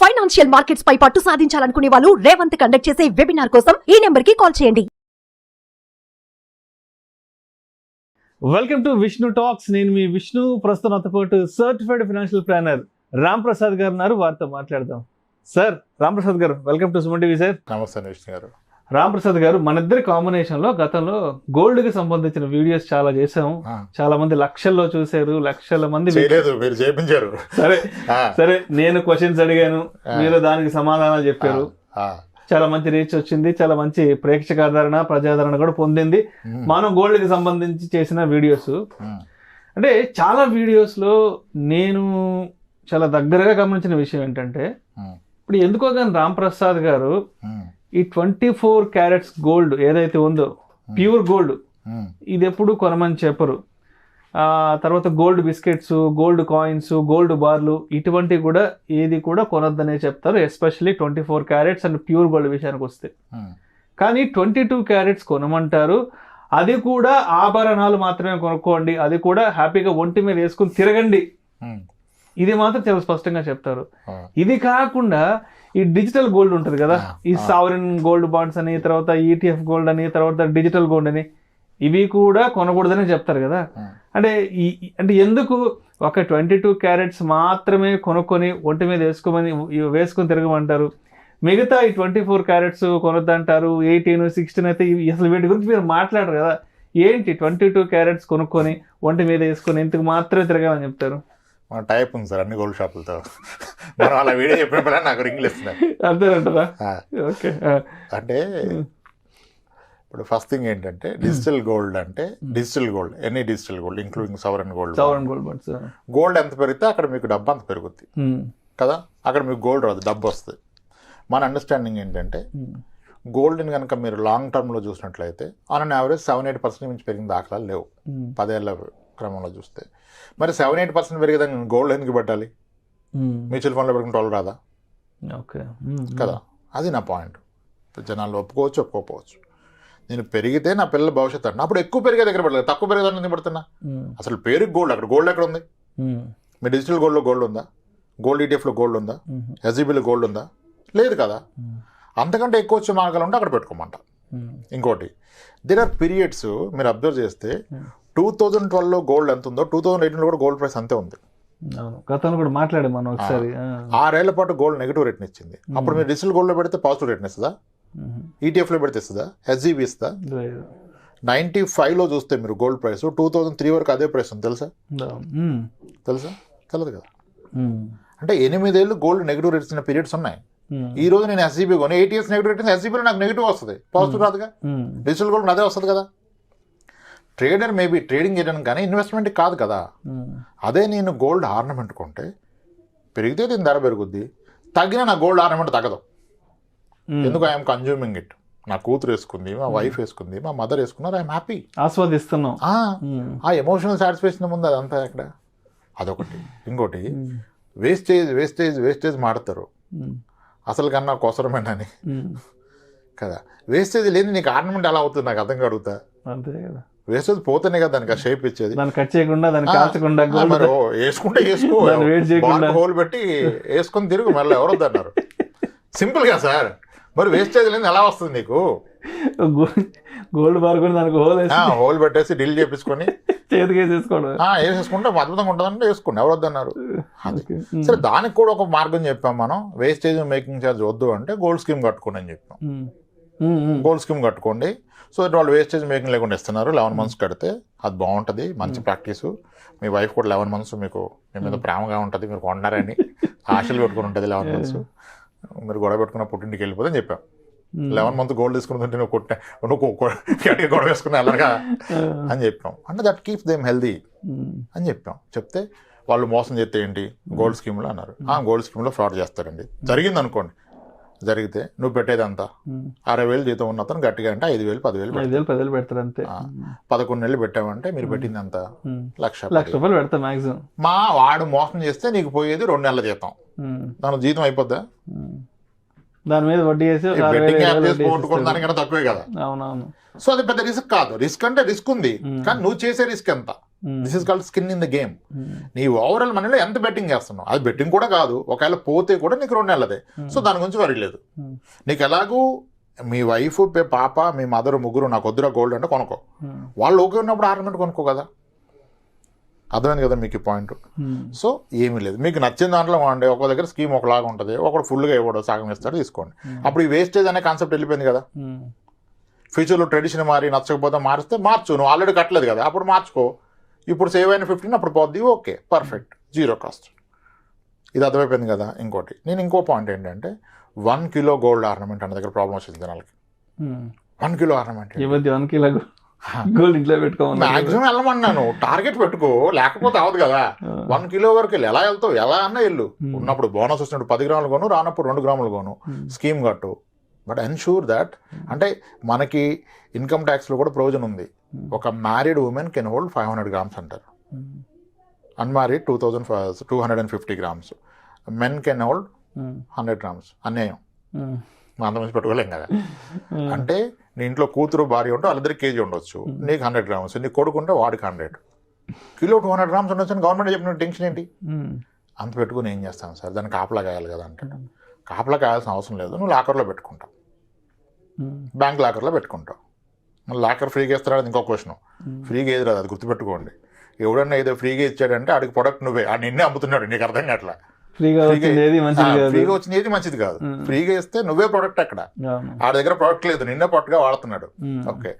Financial markets పై పట్టు సాధించాలనుకునే వాళ్ళు Revanth conduct చేసే వెబినార్ కోసం ఈ నెంబర్ కి కాల్ చేయండి. Welcome to Vishnu talks. నేను మీ విష్ణు. ప్రస్తుతం నాతో పాటు సర్టిఫైడ్ ఫైనాన్షియల్ ప్లానర్ రాంప్రసాద్ గారు ఉన్నారు. వారితో మాట్లాడదాం. సార్, రాంప్రసాద్ గారు, welcome to Suman TV. Sir నమస్తే విష్ణు గారు. రాంప్రసాద్ గారు, మన ఇద్దరి కాంబినేషన్ లో గతంలో గోల్డ్ కి సంబంధించిన వీడియోస్ చాలా చేసాము. చాలా మంది లక్షల్లో చూశారు, లక్షల మంది మీరు చేయించారు. సరే సరే, నేను క్వశ్చన్స్ అడిగాను, మీరు దానికి సమాధానాలు చెప్పారు. చాలా మంచి రీచ్ వచ్చింది, చాలా మంచి ప్రేక్షకాదరణ, ప్రజాదరణ కూడా పొందింది మనం గోల్డ్ కి సంబంధించి చేసిన వీడియోస్. అంటే చాలా వీడియోస్ లో నేను చాలా దగ్గరగా గమనించిన విషయం ఏంటంటే, ఇప్పుడు ఎందుకో కానీ రాంప్రసాద్ గారు ఈ 24 క్యారెట్స్ గోల్డ్ ఏదైతే ఉందో, ప్యూర్ గోల్డ్, ఇది ఎప్పుడు కొనమని చెప్పరు. తర్వాత gold biscuits, gold coins, gold బార్లు, ఇటువంటివి కూడా ఏది కూడా కొనొద్దనే చెప్తారు, especially 24 carats and pure gold విషయానికి వస్తే. కానీ 22 క్యారెట్స్ కొనమంటారు. అది కూడా ఆభరణాలు మాత్రమే కొనుక్కోండి, అది కూడా హ్యాపీగా ఒంటి మీద వేసుకుని తిరగండి, ఇది మాత్రం చాలా స్పష్టంగా చెప్తారు. ఇది కాకుండా ఈ డిజిటల్ గోల్డ్ ఉంటుంది కదా, ఈ సావరిన్ గోల్డ్ బాండ్స్ అని, తర్వాత ఈటీఎఫ్ గోల్డ్ అని, తర్వాత డిజిటల్ గోల్డ్ అని, ఇవి కూడా కొనకూడదని చెప్తారు కదా. అంటే ఎందుకు ఒక 22 క్యారెట్స్ మాత్రమే కొనుక్కొని ఒంటి మీద వేసుకొని తిరగమంటారు, మిగతా ఈ 24 క్యారెట్స్ కొనొద్దంటారు, 18, 16 అయితే అసలు వీటి గురించి మీరు మాట్లాడరు కదా. ఏంటి 22 క్యారెట్స్ కొనుక్కొని ఒంటి మీద వేసుకొని ఇంతకు మాత్రమే తిరగాలని చెప్తారు? మన టైప్ ఉంది సార్ అన్ని గోల్డ్ షాపులతో. మనం అలా వీడియో చెప్పినప్పుడు నాకు రింగ్లు ఇస్తున్నారు. అంతేనంటారా? ఓకే. అంటే ఇప్పుడు ఫస్ట్ థింగ్ ఏంటంటే, డిజిటల్ గోల్డ్ అంటే digital gold, any digital gold including sovereign gold. Gold ఎంత పెరిగితే అక్కడ మీకు డబ్బు అంత పెరుగుద్ది కదా, అక్కడ మీకు గోల్డ్ రాదు, డబ్బు వస్తుంది. మన అండర్స్టాండింగ్ ఏంటంటే, గోల్డ్ని కనుక మీరు లాంగ్ టర్మ్లో చూసినట్లయితే ఆన్ అన్ యావరేజ్ 7-8% నుంచి పెరిగిన దాఖలాలు లేవు 10 ఏళ్ల క్రమంలో చూస్తే. మరి 7-8% పెరిగేదాన్ని గోల్డ్ ఎందుకు పెట్టాలి? మ్యూచువల్ ఫండ్లో పెట్టుకుని వాళ్ళు రాదా? ఓకే కదా, అది నా పాయింట్. జనాలు ఒప్పుకోవచ్చు, ఒప్పుకోకపోవచ్చు. నేను పెరిగితే నా పిల్లల భవిష్యత్తు అంటే అప్పుడు ఎక్కువ పెరిగే దగ్గర పడలేదు, తక్కువ పెరిగేదాన్ని ఎందుకు పడుతున్నా? అసలు పేరుకి గోల్డ్, అక్కడ గోల్డ్ ఎక్కడ ఉంది? మీ డిజిటల్ గోల్డ్లో గోల్డ్ ఉందా? గోల్డ్ ఈటీఎఫ్లో గోల్డ్ ఉందా? ఎస్జీబీలో గోల్డ్ ఉందా? లేదు కదా. అంతకంటే ఎక్కువ వచ్చే మార్గాలు ఉంటే అక్కడ పెట్టుకోమంట. ఇంకోటి, దేర్ ఆర్ పీరియడ్స్ మీరు అబ్జర్వ్ చేస్తే 2012లో గోల్డ్ ఎంత ఉందో 2018లో కూడా గోల్డ్ ప్రైస్ అంతే ఉంది. గతంలో కూడా మాట్లాడే మనం ఒకసారి 6 ఏళ్ల పాటు గోల్డ్ నెగిటివ్ రేట్ని ఇచ్చింది. అప్పుడు మీరు డిజిటల్ గోల్డ్లో పెడితే పాజిటివ్ రేట్ని ఇస్తుందా? ఈటీఎఫ్లో పెడితే ఇస్తుందా? ఎస్జీబీ ఇస్తుందా? 95లో చూస్తే మీరు గోల్డ్ ప్రైస్ 2003 వరకు అదే ప్రైస్ ఉంది. తెలుసా? తెలియదు కదా. అంటే 8 ఏళ్ళు గోల్డ్ నెగిటివ్ రేట్స్ ఉన్న పీరియడ్స్ ఉన్నాయి. ఈ రోజు నేను ఎస్జీబీ కొని 8 years నెగిటివ్ రేట్, ఎస్జీబీలో నాకు నెగిటివ్ వస్తుంది, పాజిటివ్ రాదుగా. డిజిటల్ గోల్డ్ అదే వస్తుంది కదా. ట్రేడర్ మేబీ ట్రేడింగ్ చేయడానికి కానీ ఇన్వెస్ట్మెంట్ కాదు కదా. అదే నేను గోల్డ్ ఆర్నమెంట్ కొంటే పెరిగితే దీని ధర పెరుగుద్ది, తగ్గినా నా గోల్డ్ ఆర్నమెంట్ తగ్గదు. ఎందుకు? I'm consuming it. నా కూతురు వేసుకుంది, మా వైఫ్ వేసుకుంది, మా మదర్ వేసుకున్నారు, ఐఎమ్ హ్యాపీ, ఆస్వాదిస్తున్నాం. ఆ ఎమోషనల్ సాటిస్ఫాక్షన్ ముందు అదంతా ఎక్కడ? అదొకటి. ఇంకోటి, వేస్టేజ్ మాడతారు అసలు కన్నా కోసరమేనని కదా. వేస్టేజ్ లేని నీకు ఆర్నమెంట్ ఎలా అవుతుంది నాకు అర్థం కడుగుతా. అంతే కదా, వేస్టేజ్ పోతేనే కదా దానికి ఆ షేప్ ఇచ్చేది. దాన్ని కట్ చేయకుండా, దాన్ని కాల్చకుండా, వేసుకుంటే హోల్ పెట్టి వేసుకొని తిరుగు, మళ్ళీ ఎవరొద్దు అన్నారు. సింపుల్గా సార్. మరి వేస్టేజ్ లేని ఎలా వస్తుంది నీకు? గోల్డ్ బార్ కొని దానికి హోల్ పెట్టేసి డ్రిల్ చేపించుకొని చేతికి వేసేసుకోండి, వేసేసుకుంటే అద్భుతంగా ఉంటుందంటే వేసుకోండి, ఎవరొద్దు అన్నారు. సరే, దానికి కూడా ఒక మార్గం చెప్పాం మనం. వేస్టేజ్ మేకింగ్ ఛార్జ్ వద్దు అంటే గోల్డ్ స్కీమ్ కట్టుకోండి అని చెప్పాం. గోల్డ్ స్కీమ్ కట్టుకోండి. సో వాళ్ళు వేస్టేజ్ మేకింగ్ లేకుండా ఇస్తున్నారు. 11 months కడితే అది బాగుంటుంది, మంచి ప్రాక్టీసు. మీ వైఫ్ కూడా 11 months మీకు మీ మీద ప్రేమగా ఉంటుంది, మీరు కొన్నారని ఆశలు పెట్టుకుని ఉంటుంది. 11 months మీరు గొడవ పెట్టుకున్న పుట్టింటికి వెళ్ళిపోతే అని చెప్పాం. 11 months గోల్డ్ తీసుకుంటుంటే నువ్వు గొడవ వేసుకుని అలాగా అని చెప్పాం. అంటే దట్ కీప్స్ దేమ్ హెల్దీ అని చెప్పాం. చెప్తే వాళ్ళు మోసం చేస్తే ఏంటి గోల్డ్ స్కీమ్లో అన్నారు. గోల్డ్ స్కీమ్లో ఫ్రాడ్ చేస్తారండి. జరిగింది అనుకోండి, జరిగితే నువ్వు పెట్టేదంతా 60,000 జీతం ఉన్న అతను గట్టిగా అంటే 5,000, 10,000 పెడతారు అంతే. 11 నెలలు పెట్టామంటే మీరు పెట్టింది అంత లక్ష రూపాయలు పెడతా మాక్సిమం. వాడు మోసం చేస్తే నీకు పోయేది 2 నెలల జీతం. దాని జీతం అయిపోద్దా? దాని మీద వడ్డీ వేసి ఒక 6,000, బెట్టింగ్ 7,000 యాప్ వడ్డీ చేసి వేసి పోగొట్టుకోవడం ఇస్తారు. దానికన్నా తక్కువే కదా. అవునవును. సో అది పెద్ద రిస్క్ కాదు. రిస్క్ అంటే రిస్క్ ఉంది, కానీ నువ్వు చేసే రిస్క్ ఎంత? This is called skin in the game. నీ ఓవరాల్ మనీలో ఎంత బెట్టింగ్ చేస్తున్నావు? అది బెట్టింగ్ కూడా కాదు, ఒకవేళ పోతే కూడా నీకు 2 నెలలదే. సో దాని గురించి వరీ లేదు. నీకు ఎలాగూ మీ వైఫ్, పాప, మీ మదర్ ముగ్గురు నాకు వద్దురా గోల్డ్ అంటే కొనుక్కో. వాళ్ళు ఓకే ఉన్నప్పుడు ఆర్నమెంట్ కొనుక్కో కదా. అర్థమైంది కదా మీకు ఈ పాయింట్. సో ఏమీ లేదు, మీకు నచ్చిన దాంట్లో వాడండి. ఒక దగ్గర స్కీమ్ ఒకలాగా ఉంటుంది, ఒకడు ఫుల్గా ఇవ్వడు, సగం ఇస్తాడు, తీసుకోండి. అప్పుడు ఈ వేస్టేజ్ అనే కాన్సెప్ట్ వెళ్ళిపోయింది కదా. ఫ్యూచర్లో ట్రెడిషన్ మారి నచ్చకపోతే మారిస్తే మార్చు, నువ్వు ఆల్రెడీ కట్టలేదు కదా, అప్పుడు మార్చుకో. ఇప్పుడు సేవ్ అయిన 15 అప్పుడు పోద్ది, ఓకే పర్ఫెక్ట్, 0 కాస్ట్. ఇది అర్థమైపోయింది కదా. ఇంకోటి నేను ఇంకో పాయింట్ ఏంటంటే 1 కిలో గోల్డ్ ఆర్నమెంట్ అనే దగ్గర ప్రాబ్లం వచ్చింది జనాలకి. 1 కిలో ఆర్నమెంట్ 1 కిలో గోల్డ్ ఇంట్లో పెట్టుకోమని మాక్సిమం వెళ్ళమన్నాను. టార్గెట్ పెట్టుకో, లేకపోతే అవదు కదా. 1 కిలో వరకు వెళ్ళి ఎలా వెళ్తావు? ఎలా అన్నా వెళ్ళు. ఉన్నప్పుడు బోనస్ వచ్చినప్పుడు 10 గ్రాములు కొను, రానప్పుడు 2 గ్రాములు కొను, స్కీమ్ కట్టు. బట్ ఎన్షూర్ దాట్, అంటే మనకి ఇన్కమ్ ట్యాక్స్లో కూడా ప్రొవిజన్ ఉంది. ఒక married women can hold 500 grams అంటారు, unmarried 250 grams, men can hold 100 grams. అన్యాయం, మా అంతమంది పెట్టుకోలేం కదా. అంటే నీ ఇంట్లో కూతురు భార్య ఉంటే వాళ్ళిద్దరికి కేజీ ఉండొచ్చు, నీకు 100 గ్రామ్స్, నీ కొడుకుంటే వాడికి 100. కిలో 200 గ్రామ్స్ ఉండొచ్చు అని గవర్నమెంట్ చెప్పిన టెన్షన్ ఏంటి? అంత పెట్టుకుని ఏం చేస్తాను సార్, దాన్ని కాపలా కాయాలి కదా అంటాడు. కాపలా కాయాల్సిన అవసరం లేదు, నువ్వు లాకర్లో పెట్టుకుంటావు, బ్యాంక్ లాకర్లో పెట్టుకుంటావు. మళ్ళీ లాకర్ ఫ్రీగా ఇస్తారని ఇంకో క్వశ్చన్. ఫ్రీగా ఏది రాదు, అది గుర్తుపెట్టుకోండి. ఎవడన్నా ఏదో ఫ్రీగా ఇచ్చాడంటే ఆడికి ప్రొడక్ట్ నువ్వే, ఆడు నిన్నే అమ్ముతున్నాడు, నీకు అర్థం కావట్లా. ఫ్రీగా వచ్చింది ఏది మంచిది కాదు. ఫ్రీగా ఇస్తే నువ్వే ప్రొడక్ట్, అక్కడ ఆడి దగ్గర ప్రొడక్ట్ లేదు, నిన్నే ప్రొడక్ట్గా వాడుతున్నాడు. ఓకే,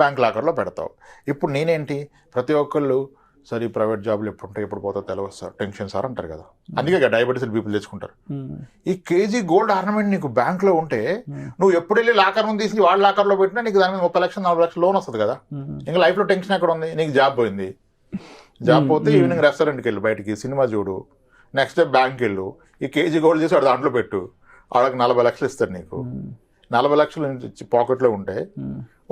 బ్యాంక్ లాకర్లో పెడతావు. ఇప్పుడు నేనేంటి, ప్రతి ఒక్కళ్ళు సార్ ఈ ప్రైవేట్ జాబ్లు ఎప్పుడు ఉంటాయి, ఎప్పుడు పోతావు తెలియదు సార్, టెన్షన్ సార్ అంటారు కదా. అందుకే డయాబెటీస్ పీపుల్ తెచ్చుకుంటారు. ఈ కేజీ గోల్డ్ ఆర్నమెంట్ నీకు బ్యాంక్లో ఉంటే నువ్వు ఎప్పుడు వెళ్ళి లాకర్ నుంచి తీసి వాళ్ళ లాకర్లో పెట్టినా నీకు దాని మీద 30 లక్షలు 40 లక్షలు లోన్ వస్తుంది కదా. ఇంకా లైఫ్లో టెన్షన్ ఎక్కడ ఉంది? నీకు జాబ్ పోయింది, జాబ్ పోతే ఈవినింగ్ రెస్టారెంట్కి వెళ్ళి బయటికి సినిమా చూడు, నెక్స్ట్ డే బ్యాంక్కి వెళ్ళు, ఈ కేజీ గోల్డ్ చేసి వాడు దాంట్లో పెట్టు, వాళ్ళకి 40 లక్షలు ఇస్తారు. నీకు 40 లక్షలు పాకెట్లో ఉంటే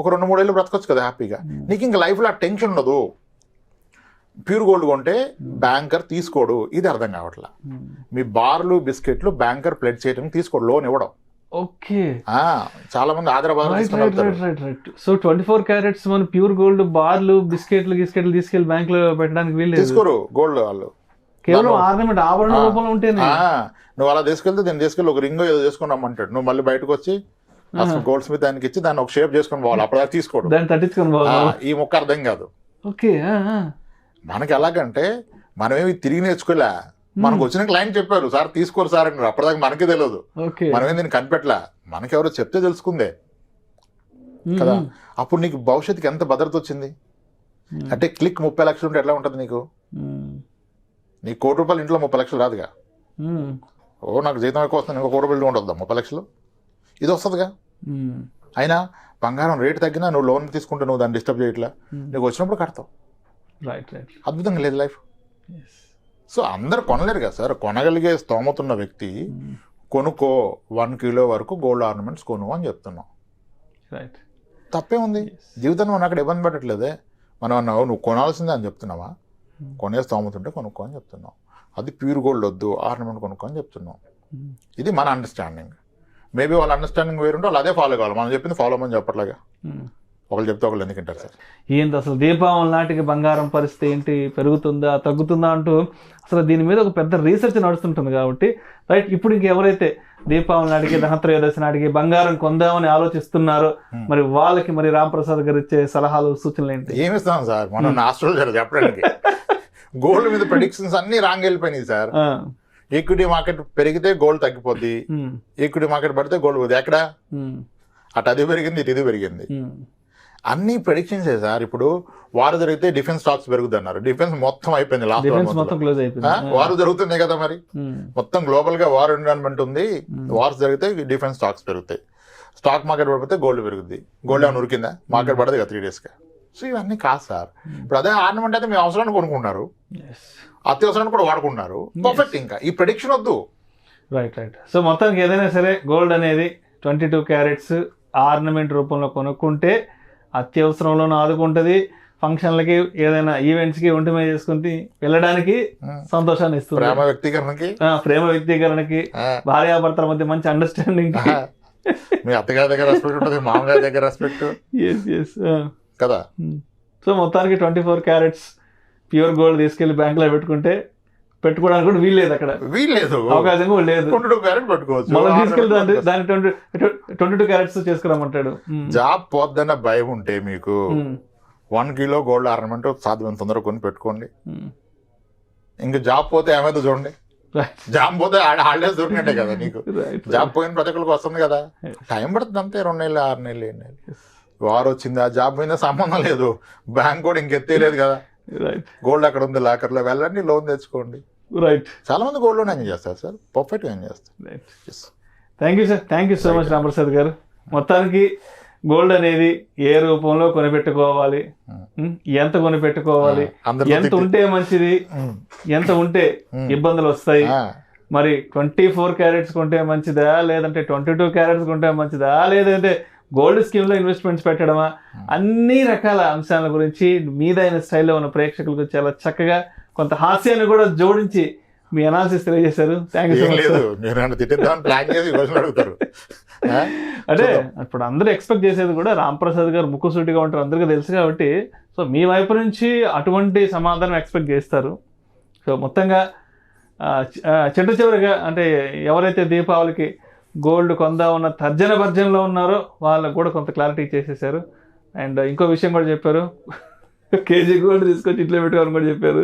ఒక 2-3 ఏళ్ళు బ్రతకొచ్చు కదా హ్యాపీగా. నీకు ఇంకా లైఫ్లో ఆ టెన్షన్ ఉండదు. ప్యూర్ గోల్డ్ కొంటే బ్యాంకర్ తీసుకోడు, ఇది అర్థం కావట్లా. మీ బార్లు బిస్కెట్లు బ్యాంకర్ ప్లెడ్ చేయడానికి తీసుకోడు, లోన్ ఇవ్వడం. ఓకే, చాలా మంది ఆధారబాద్. సో 24 క్యారెట్స్ మన ప్యూర్ గోల్డ్ బార్లు బిస్కెట్లు తీసుకెళ్లి బ్యాంక్ లో పెట్టడానికి వీళ్ళు తీసుకోరు గోల్డ్ వాళ్ళు, కేవలం ఆర్నమెంట్ ఆభరణ రూపంలో ఉంటేనే. నువ్వు అలా తీసుకెళ్తే దీన్ని తీసుకెళ్ళి ఒక రింగ్ ఏదో చేసుకుని రమ్మంటాడు, నువ్వు మళ్ళీ బయటకు వచ్చి అసలు గోల్డ్ స్మిత్ దానికి ఇచ్చి దాన్ని ఒక షేప్ చేసుకుని పోవాలి, అప్పుడు అది తీసుకోడు, దాన్ని తట్టించుకొని పోవాలి. ఈ మొక్క అర్థం కాదు. ఓకే, మనకి ఎలాగంటే మనమేమి తిరిగి నేర్చుకోలే, మనకు వచ్చిన క్లయింట్ చెప్పారు సార్ తీసుకోరు సార్ అంటారు, అప్పటిదాకా మనకే తెలియదు, మనమేం దీన్ని కనిపెట్టలే, మనకెవరో చెప్తే తెలుసుకుందే కదా. అప్పుడు నీకు భవిష్యత్తుకి ఎంత భద్రత వచ్చింది అంటే, క్లిక్ 30 లక్షలు ఉంటే ఎట్లా ఉంటుంది నీకు? నీకు ₹1,00,00,000 ఇంట్లో 30 లక్షలు రాదుగా. ఓ నాకు జీతం ఎక్కువ వస్తుంది, ఇంకో ₹1,00,00,000 ఉంటుందా 30 లక్షలు? ఇది వస్తుందిగా. అయినా బంగారం రేటు తగ్గినా నువ్వు లోన్ తీసుకుంటే నువ్వు దాన్ని డిస్టర్బ్ చేయట్లా, నీకు వచ్చినప్పుడు కడతావు. అద్భుతంగా లేదు లైఫ్. సో అందరు కొనలేరు కదా సార్, కొనగలిగే స్తోమతున్న వ్యక్తి కొనుక్కో, 1 కిలో వరకు గోల్డ్ ఆర్నమెంట్స్ కొను అని చెప్తున్నాం. తప్పే ఉంది? జీవితాన్ని మనం అక్కడ ఇబ్బంది పెట్టట్లేదే. మనం అన్నావు నువ్వు కొనాల్సిందే అని చెప్తున్నావా? కొనే స్తోమతుంటే కొనుక్కో అని చెప్తున్నాం. అది ప్యూర్ గోల్డ్ వద్దు, ఆర్నమెంట్ కొనుక్కో అని చెప్తున్నాం. ఇది మన అండర్స్టాండింగ్. మేబీ వాళ్ళ అండర్స్టాండింగ్ వేరుంటే వాళ్ళు అదే ఫాలో కావాలి, మనం చెప్పింది ఫాలో అవ్వమని చెప్పట్లాగా. ఒకళ్ళు చెప్తే ఒకళ్ళు ఎందుకంటారు సార్? ఏంటి అసలు దీపావళి నాటికి బంగారం పరిస్థితి ఏంటి, పెరుగుతుందా తగ్గుతుందా అంటూ అసలు దీని మీద ఒక పెద్ద రీసెర్చ్ నడుస్తుంటుంది కాబట్టి రైట్. ఇప్పుడు ఇంకెవరైతే దీపావళి నాటికి ధనత్రయోదశి నాటికి బంగారం కొందామని ఆలోచిస్తున్నారో మరి వాళ్ళకి మరి రాంప్రసాద్ గారు ఇచ్చే సలహాలు సూచనలు ఏంటి? ఏమిస్తాం సార్ మనం ఆస్ట్రాలజర్ చెప్పడానికి? గోల్డ్ మీద ప్రెడిక్షన్స్ అన్ని రాంగ్ వెళ్ళిపోయినాయి సార్. ఈక్విటీ మార్కెట్ పెరిగితే గోల్డ్ తగ్గిపోద్ది, ఈక్విటీ మార్కెట్ పడితే గోల్డ్ పోద్ది. ఎక్కడ అటు అది పెరిగింది, ఇటు ఇది పెరిగింది. అన్ని ప్రెడిక్షన్సే సార్. ఇప్పుడు వారు జరిగితే డిఫెన్స్ స్టాక్స్ పెరుగుద్ది అన్నారు, డిఫెన్స్ మొత్తం అయిపోయింది. వారు జరుగుతున్నాయి కదా మరి, మొత్తం గ్లోబల్ గా వార్ ఎన్విరాన్మెంట్ ఉంది. వార్స్ జరిగితే డిఫెన్స్ స్టాక్స్ పెరుగుతాయి, స్టాక్ మార్కెట్ పడిపోతే గోల్డ్ పెరుగుద్ది. గోల్డ్ ఏమైనా ఉరికిందా? మార్కెట్ పడదు కదా 3 days గా. సో ఇవన్నీ కాదు సార్. ఇప్పుడు అదే ఆర్నమెంట్ అయితే మీ అవసరాన్ని కొనుక్కుంటున్నారు, అత్యవసరాన్ని కూడా వాడుకుంటున్నారు. పర్ఫెక్ట్. ఇంకా ఈ ప్రెడిక్షన్ వద్దు. రైట్. సో మొత్తానికి ఏదైనా సరే గోల్డ్ అనేది 22 క్యారెట్స్ ఆర్నమెంట్ రూపంలో కొనుక్కుంటే అత్యవసరంలోనూ ఆదుకుంటుంది, ఫంక్షన్లకి ఏదైనా ఈవెంట్స్ కి ఒంటి మీద చేసుకుని వెళ్ళడానికి సంతోషాన్ని ఇస్తుంది. ప్రేమ వ్యక్తీకరణకి భార్యాభర్తల మధ్య మంచి అండర్స్టాండింగ్, మీ అత్తగారి దగ్గర రెస్పెక్ట్ ఉంటుంది, మామగారి దగ్గర రెస్పెక్ట్ కదా. సో మొత్తానికి 24 క్యారెట్స్ ప్యూర్ గోల్డ్ తీసుకెళ్లి బ్యాంక్ లో పెట్టుకోవడానికి కూడా వీల్లేదు, అక్కడ వీల్లేదు, అవకాశం కూడా లేదు. 22 క్యారెట్ పెట్టుకోవచ్చు, మళ్ళీ తీసుకెళ్లి దాన్ని 22 క్యారెట్స్ చేసుకురామంటాడు. జాబ్ పోద్దన్న భయం ఉంటే మీకు 1 కిలో గోల్డ్ ఆర్నమెంట్ సాధ్యం తొందరగా కొని పెట్టుకోండి. ఇంకా జాబ్ పోతే ఏమైతే చూడండి, జాబ్ పోతే హాలిడేస్ దొరికినట్టే కదా నీకు. జాబ్ పోయిన ప్రతి ఒక్కరికి వస్తుంది కదా, టైం పడుతుంది అంతే, 2 నెలలు 6 నెలలు 7 నెలలు. వారు వచ్చింది, ఆ జాబ్ మీద సంబంధం లేదు, బ్యాంక్ కూడా ఇంకెత్తేయలేదు కదా. గోల్డ్ అక్కడ ఉంది లాకర్లో, వెళ్ళండి లోన్ తెచ్చుకోండి. రైట్, చాలా మంది గోల్డ్ లోన్ ఎంజాయ్ చేస్తారు సార్, పర్ఫెక్ట్ ఎంజాయ్ చేస్తారు. Thank you sir, thank you so much Ramprasad గారు. మొత్తానికి గోల్డ్ అనేది ఏ రూపంలో కొనిపెట్టుకోవాలి, ఎంత కొనిపెట్టుకోవాలి, ఎంత ఉంటే మంచిది, ఎంత ఉంటే ఇబ్బందులు వస్తాయి, మరి 24 క్యారెట్స్ కొంటే మంచిదా, లేదంటే 22 క్యారెట్స్ కొంటే మంచిదా, లేదంటే గోల్డ్ స్కీమ్లో ఇన్వెస్ట్మెంట్స్ పెట్టడమా, అన్ని రకాల అంశాల గురించి మీదైన స్టైల్లో ఉన్న ప్రేక్షకులకు చాలా చక్కగా కొంత హాస్యాన్ని కూడా జోడించి మీ అనాలిసిస్ తెలియజేశారు. Thank you so much. అంటే ఇప్పుడు అందరూ ఎక్స్పెక్ట్ చేసేది కూడా రాంప్రసాద్ గారు ముక్కుసూటిగా ఉంటారు, అందరికీ తెలుసు కాబట్టి, సో మీ వైపు నుంచి అటువంటి సమాధానం ఎక్స్పెక్ట్ చేస్తారు. సో మొత్తంగా చిట్ట చివరిగా అంటే ఎవరైతే దీపావళికి గోల్డ్ కొందా ఉన్న తర్జన భర్జనలో ఉన్నారో వాళ్ళకు కూడా కొంత క్లారిటీ చేసేసారు. అండ్ ఇంకో విషయం కూడా చెప్పారు, కేజీ గోల్డ్ తీసుకొచ్చి ఇంట్లో పెట్టుకోవాలని కూడా చెప్పారు.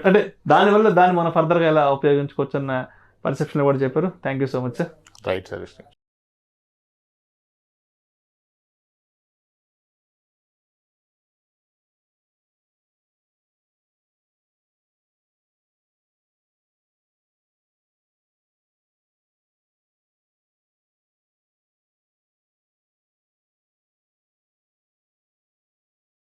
అంటే దానివల్ల దాన్ని మనం ఫర్దర్గా ఎలా ఉపయోగించుకోవచ్చు అన్న పర్సెప్షన్ కూడా చెప్పారు. Thank you so much sir. Right sir.